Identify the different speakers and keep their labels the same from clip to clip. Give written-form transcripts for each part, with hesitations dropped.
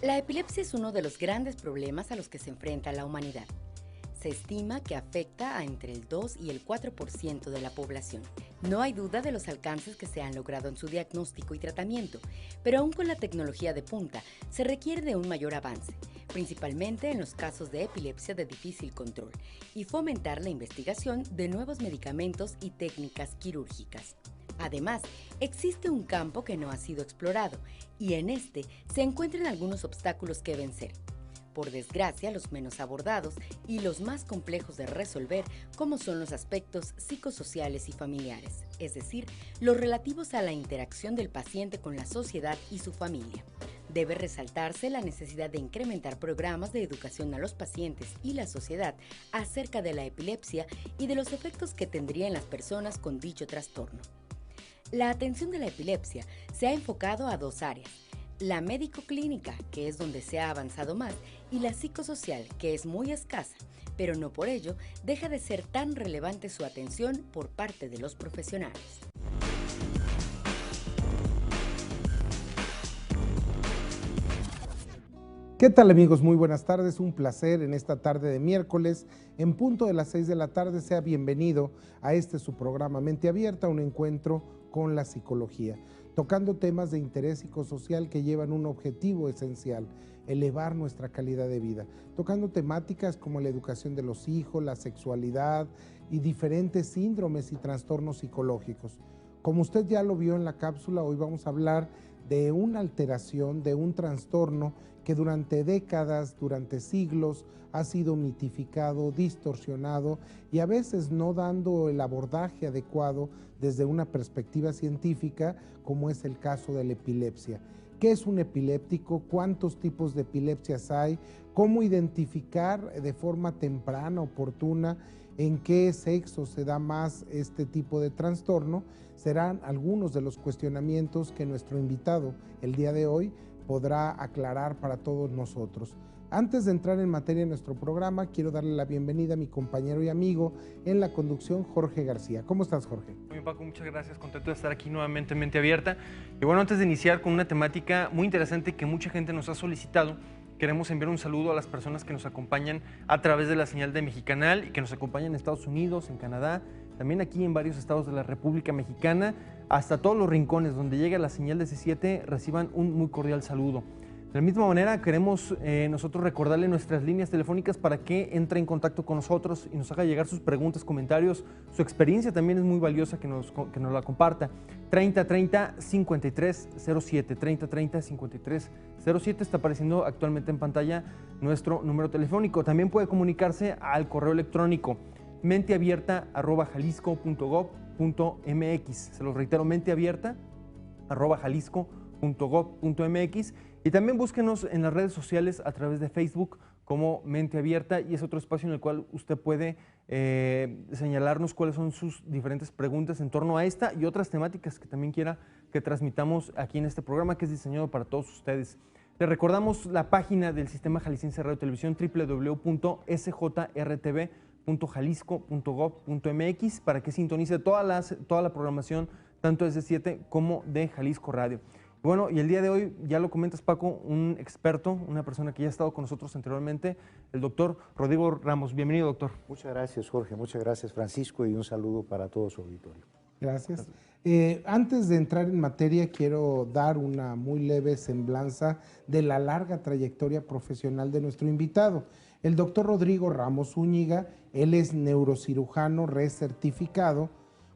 Speaker 1: La epilepsia es uno de los grandes problemas a los que se enfrenta la humanidad. Se estima que afecta a entre el 2 y el 4% de la población. No hay duda de los alcances que se han logrado en su diagnóstico y tratamiento, pero aún con la tecnología de punta se requiere de un mayor avance, principalmente en los casos de epilepsia de difícil control, y fomentar la investigación de nuevos medicamentos y técnicas quirúrgicas. Además, existe un campo que no ha sido explorado y en este se encuentran algunos obstáculos que vencer. Por desgracia, los menos abordados y los más complejos de resolver, como son los aspectos psicosociales y familiares, es decir, los relativos a la interacción del paciente con la sociedad y su familia. Debe resaltarse la necesidad de incrementar programas de educación a los pacientes y la sociedad acerca de la epilepsia y de los efectos que tendría en las personas con dicho trastorno. La atención de la epilepsia se ha enfocado a dos áreas: la médico-clínica, que es donde se ha avanzado más, y la psicosocial, que es muy escasa, pero no por ello deja de ser tan relevante su atención por parte de los profesionales.
Speaker 2: ¿Qué tal, amigos? Muy buenas tardes, un placer en esta tarde de miércoles, en punto de las 6 de la tarde, sea bienvenido a su programa Mente Abierta, un encuentro con la psicología, tocando temas de interés psicosocial que llevan un objetivo esencial: elevar nuestra calidad de vida, tocando temáticas como la educación de los hijos, la sexualidad y diferentes síndromes y trastornos psicológicos. Como usted ya lo vio en la cápsula, hoy vamos a hablar de una alteración, de un trastorno que durante décadas, durante siglos, ha sido mitificado, distorsionado y a veces no dando el abordaje adecuado desde una perspectiva científica, como es el caso de la epilepsia. ¿Qué es un epiléptico? ¿Cuántos tipos de epilepsias hay? ¿Cómo identificar de forma temprana, oportuna, en qué sexo se da más este tipo de trastorno? Serán algunos de los cuestionamientos que nuestro invitado el día de hoy podrá aclarar para todos nosotros. Antes de entrar en materia en nuestro programa, quiero darle la bienvenida a mi compañero y amigo en la conducción, Jorge García. ¿Cómo estás, Jorge?
Speaker 3: Muy bien, Paco, muchas gracias, contento de estar aquí nuevamente en Mente Abierta. Y bueno, antes de iniciar con una temática muy interesante que mucha gente nos ha solicitado, queremos enviar un saludo a las personas que nos acompañan a través de la señal de Mexicanal y que nos acompañan en Estados Unidos, en Canadá, también aquí en varios estados de la República Mexicana, hasta todos los rincones donde llega la señal de C7, reciban un muy cordial saludo. De la misma manera, queremos nosotros recordarle nuestras líneas telefónicas para que entre en contacto con nosotros y nos haga llegar sus preguntas, comentarios. Su experiencia también es muy valiosa que nos la comparta. 3030-5307, 3030-5307, está apareciendo actualmente en pantalla nuestro número telefónico. También puede comunicarse al correo electrónico menteabierta@jalisco.gov.mx. Se los reitero, menteabierta@jalisco.gov.mx. Y también búsquenos en las redes sociales a través de Facebook como Mente Abierta, y es otro espacio en el cual usted puede señalarnos cuáles son sus diferentes preguntas en torno a esta y otras temáticas que también quiera que transmitamos aquí en este programa, que es diseñado para todos ustedes. Les recordamos la página del Sistema Jalisciense de Radio y Televisión, www.sjrtv.jalisco.gov.mx, para que sintonice toda la programación, tanto de C7 como de Jalisco Radio. Bueno, y el día de hoy, ya lo comentas, Paco, un experto, una persona que ya ha estado con nosotros anteriormente, el doctor Rodrigo Ramos. Bienvenido, doctor.
Speaker 4: Muchas gracias, Jorge. Muchas gracias, Francisco, y un saludo para todo su auditorio.
Speaker 2: Gracias. Antes de entrar en materia, quiero dar una muy leve semblanza de la larga trayectoria profesional de nuestro invitado. El doctor Rodrigo Ramos Zúñiga, él es neurocirujano recertificado,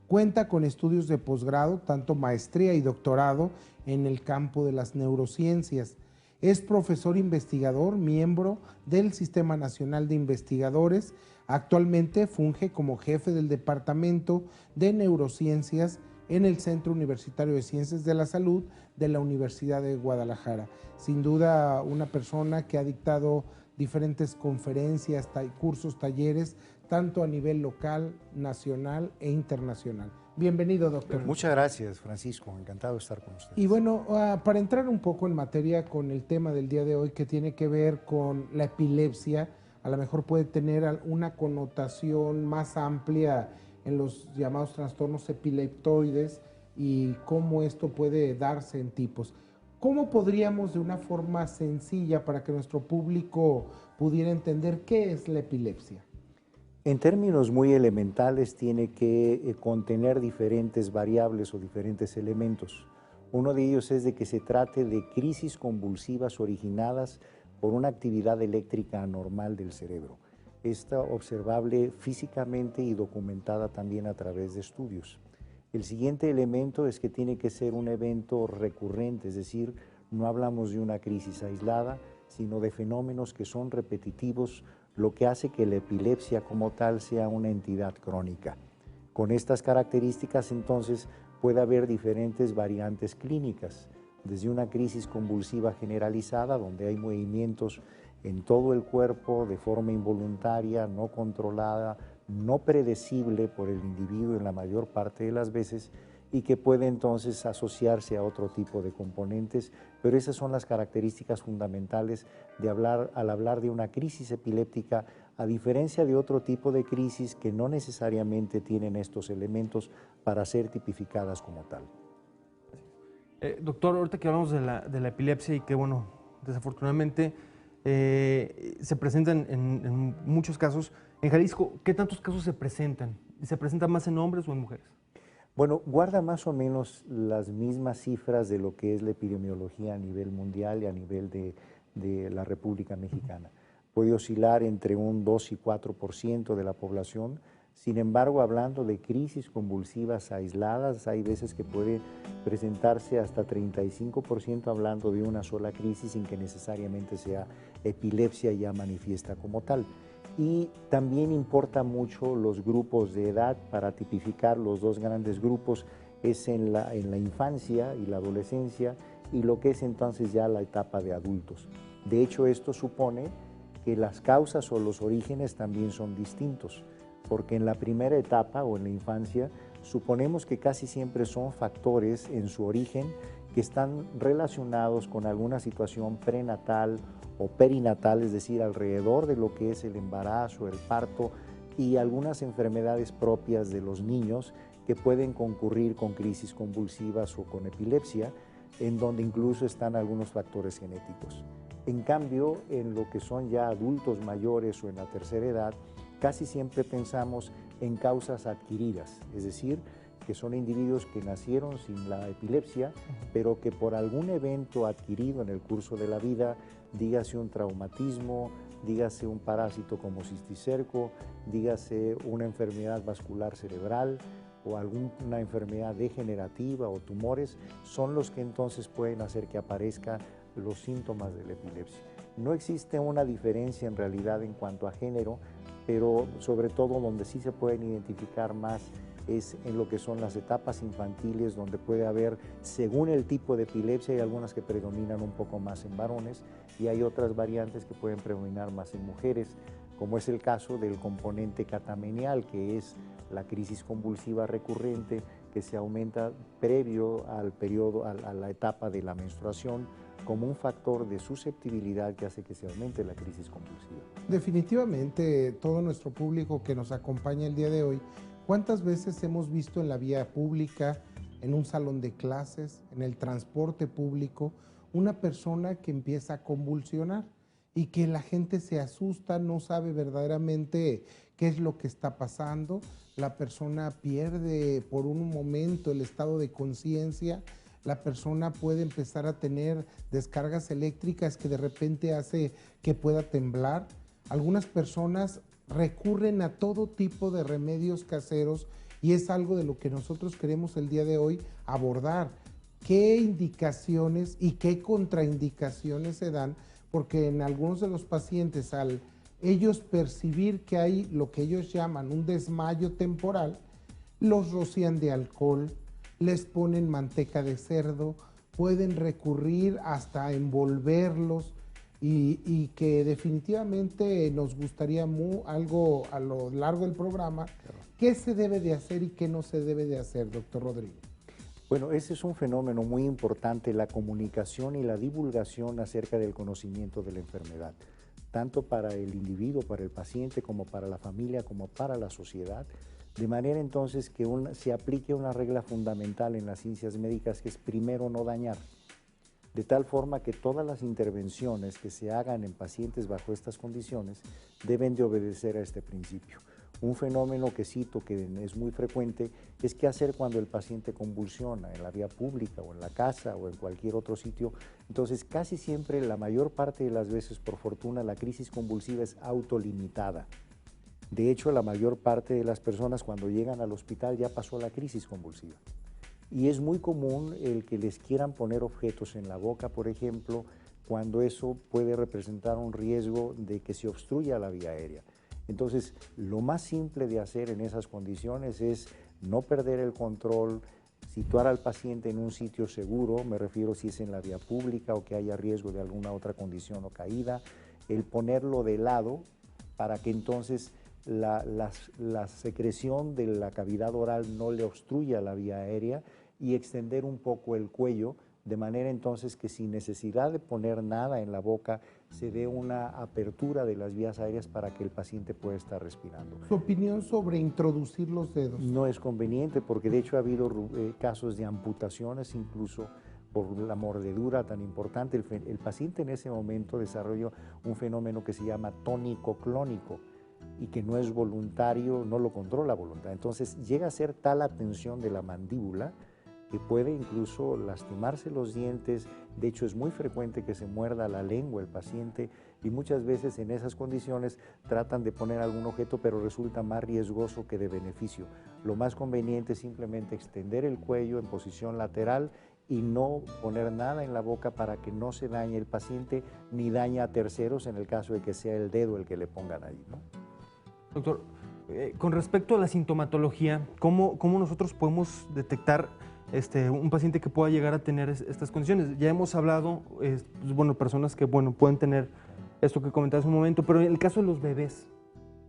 Speaker 2: cuenta con estudios de posgrado, tanto maestría y doctorado en el campo de las neurociencias. Es profesor investigador, miembro del Sistema Nacional de Investigadores. Actualmente funge como jefe del Departamento de Neurociencias en el Centro Universitario de Ciencias de la Salud de la Universidad de Guadalajara. Sin duda, una persona que ha dictado diferentes conferencias, cursos, talleres, tanto a nivel local, nacional e internacional. Bienvenido, doctor.
Speaker 4: Muchas gracias, Francisco. Encantado de estar con ustedes.
Speaker 2: Y bueno, para entrar un poco en materia con el tema del día de hoy, que tiene que ver con la epilepsia, a lo mejor puede tener una connotación más amplia en los llamados trastornos epileptoides y cómo esto puede darse en tipos. ¿Cómo podríamos de una forma sencilla para que nuestro público pudiera entender qué es la epilepsia?
Speaker 4: En términos muy elementales, tiene que contener diferentes variables o diferentes elementos. Uno de ellos es de que se trate de crisis convulsivas originadas por una actividad eléctrica anormal del cerebro. Esta observable físicamente y documentada también a través de estudios. El siguiente elemento es que tiene que ser un evento recurrente, es decir, no hablamos de una crisis aislada, sino de fenómenos que son repetitivos, lo que hace que la epilepsia como tal sea una entidad crónica. Con estas características, entonces, puede haber diferentes variantes clínicas, desde una crisis convulsiva generalizada, donde hay movimientos en todo el cuerpo de forma involuntaria, no controlada, no predecible por el individuo en la mayor parte de las veces, y que puede entonces asociarse a otro tipo de componentes, pero esas son las características fundamentales al hablar de una crisis epiléptica, a diferencia de otro tipo de crisis que no necesariamente tienen estos elementos para ser tipificadas como tal.
Speaker 3: Doctor, ahorita que hablamos de la epilepsia y que, bueno, desafortunadamente se presentan en muchos casos, en Jalisco, ¿qué tantos casos se presentan? ¿Se presentan más en hombres o en mujeres?
Speaker 4: Bueno, guarda más o menos las mismas cifras de lo que es la epidemiología a nivel mundial y a nivel de la República Mexicana. Puede oscilar entre un 2 y 4% de la población. Sin embargo, hablando de crisis convulsivas aisladas, hay veces que puede presentarse hasta 35% hablando de una sola crisis sin que necesariamente sea epilepsia ya manifiesta como tal. Y también importa mucho los grupos de edad. Para tipificar los dos grandes grupos es en la infancia y la adolescencia y lo que es entonces ya la etapa de adultos. De hecho, esto supone que las causas o los orígenes también son distintos, porque en la primera etapa o en la infancia suponemos que casi siempre son factores en su origen que están relacionados con alguna situación prenatal o perinatal, es decir, alrededor de lo que es el embarazo, el parto y algunas enfermedades propias de los niños que pueden concurrir con crisis convulsivas o con epilepsia, en donde incluso están algunos factores genéticos. En cambio, en lo que son ya adultos mayores o en la tercera edad, casi siempre pensamos en causas adquiridas, es decir, que son individuos que nacieron sin la epilepsia, pero que por algún evento adquirido en el curso de la vida, dígase un traumatismo, dígase un parásito como cisticerco, dígase una enfermedad vascular cerebral o alguna enfermedad degenerativa o tumores, son los que entonces pueden hacer que aparezcan los síntomas de la epilepsia. No existe una diferencia en realidad en cuanto a género, pero sobre todo donde sí se pueden identificar más es en lo que son las etapas infantiles, donde puede haber, según el tipo de epilepsia, hay algunas que predominan un poco más en varones y hay otras variantes que pueden predominar más en mujeres, como es el caso del componente catamenial, que es la crisis convulsiva recurrente que se aumenta previo al periodo, a la etapa de la menstruación, como un factor de susceptibilidad que hace que se aumente la crisis convulsiva.
Speaker 2: Definitivamente, todo nuestro público que nos acompaña el día de hoy, ¿cuántas veces hemos visto en la vía pública, en un salón de clases, en el transporte público, una persona que empieza a convulsionar y que la gente se asusta, no sabe verdaderamente qué es lo que está pasando? La persona pierde por un momento el estado de conciencia. La persona puede empezar a tener descargas eléctricas que de repente hace que pueda temblar. Algunas personas recurren a todo tipo de remedios caseros y es algo de lo que nosotros queremos el día de hoy abordar. ¿Qué indicaciones y qué contraindicaciones se dan? Porque en algunos de los pacientes, al ellos percibir que hay lo que ellos llaman un desmayo temporal, los rocian de alcohol, les ponen manteca de cerdo, pueden recurrir hasta envolverlos y que definitivamente nos gustaría algo a lo largo del programa. Claro. ¿Qué se debe de hacer y qué no se debe de hacer, doctor Rodrigo?
Speaker 4: Bueno, ese es un fenómeno muy importante, la comunicación y la divulgación acerca del conocimiento de la enfermedad, tanto para el individuo, para el paciente, como para la familia, como para la sociedad. De manera entonces que se aplique una regla fundamental en las ciencias médicas, que es primero no dañar. de tal forma que todas las intervenciones que se hagan en pacientes bajo estas condiciones deben de obedecer a este principio. Un fenómeno que cito, que es muy frecuente, es qué hacer cuando el paciente convulsiona en la vía pública o en la casa o en cualquier otro sitio. Entonces, casi siempre, la mayor parte de las veces, por fortuna, la crisis convulsiva es autolimitada. De hecho, la mayor parte de las personas cuando llegan al hospital ya pasó la crisis convulsiva. Y es muy común el que les quieran poner objetos en la boca, por ejemplo, cuando eso puede representar un riesgo de que se obstruya la vía aérea. Entonces, lo más simple de hacer en esas condiciones es no perder el control, situar al paciente en un sitio seguro, me refiero si es en la vía pública o que haya riesgo de alguna otra condición o caída, el ponerlo de lado para que entonces la secreción de la cavidad oral no le obstruya la vía aérea y extender un poco el cuello, de manera entonces que sin necesidad de poner nada en la boca se dé una apertura de las vías aéreas para que el paciente pueda estar respirando.
Speaker 2: ¿Su opinión sobre introducir los dedos?
Speaker 4: No es conveniente porque de hecho ha habido casos de amputaciones incluso por la mordedura tan importante. El paciente en ese momento desarrolla un fenómeno que se llama tónico clónico y que no es voluntario, no lo controla la voluntad. Entonces llega a ser tal la tensión de la mandíbula que puede incluso lastimarse los dientes. De hecho, es muy frecuente que se muerda la lengua el paciente y muchas veces en esas condiciones tratan de poner algún objeto, pero resulta más riesgoso que de beneficio. Lo más conveniente es simplemente extender el cuello en posición lateral y no poner nada en la boca para que no se dañe el paciente ni dañe a terceros en el caso de que sea el dedo el que le pongan ahí, ¿no?
Speaker 3: Doctor, con respecto a la sintomatología, ¿cómo nosotros podemos detectar un paciente que pueda llegar a tener estas condiciones? Ya hemos hablado, bueno, personas que pueden tener esto que comentabas un momento, pero en el caso de los bebés,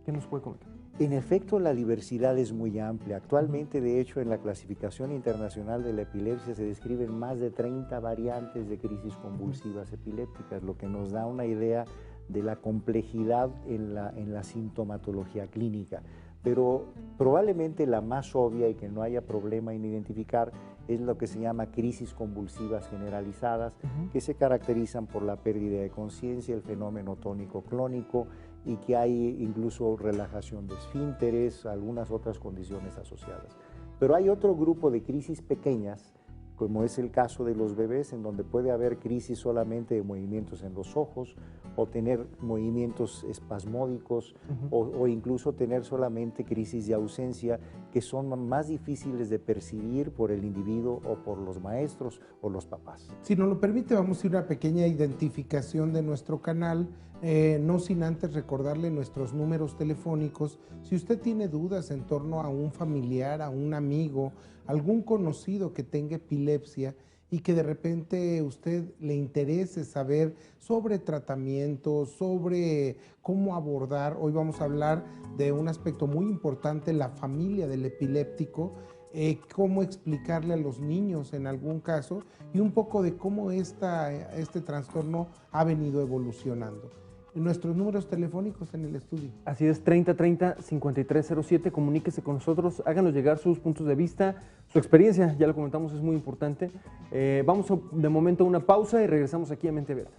Speaker 3: ¿qué nos puede comentar?
Speaker 4: En efecto, la diversidad es muy amplia. Actualmente, de hecho, en la clasificación internacional de la epilepsia se describen más de 30 variantes de crisis convulsivas epilépticas, lo que nos da una idea de la complejidad en la sintomatología clínica. Pero probablemente la más obvia y que no haya problema en identificar es lo que se llama crisis convulsivas generalizadas, que se caracterizan por la pérdida de conciencia, el fenómeno tónico clónico y que hay incluso relajación de esfínteres, algunas otras condiciones asociadas. Pero hay otro grupo de crisis pequeñas, como es el caso de los bebés, en donde puede haber crisis solamente de movimientos en los ojos o tener movimientos espasmódicos o incluso tener solamente crisis de ausencia que son más difíciles de percibir por el individuo o por los maestros o los papás.
Speaker 2: Si nos lo permite, vamos a ir a una pequeña identificación de nuestro canal, no sin antes recordarle nuestros números telefónicos. Si usted tiene dudas en torno a un familiar, a un amigo, algún conocido que tenga epilepsia y que de repente usted le interese saber sobre tratamientos, sobre cómo abordar, hoy vamos a hablar de un aspecto muy importante, la familia del epiléptico, cómo explicarle a los niños en algún caso y un poco de cómo este trastorno ha venido evolucionando. Nuestros números telefónicos en el estudio.
Speaker 3: Así es, 3030-5307, comuníquese con nosotros, háganos llegar sus puntos de vista, su experiencia, ya lo comentamos, es muy importante. Vamos de momento a una pausa y regresamos aquí a Mente Abierta.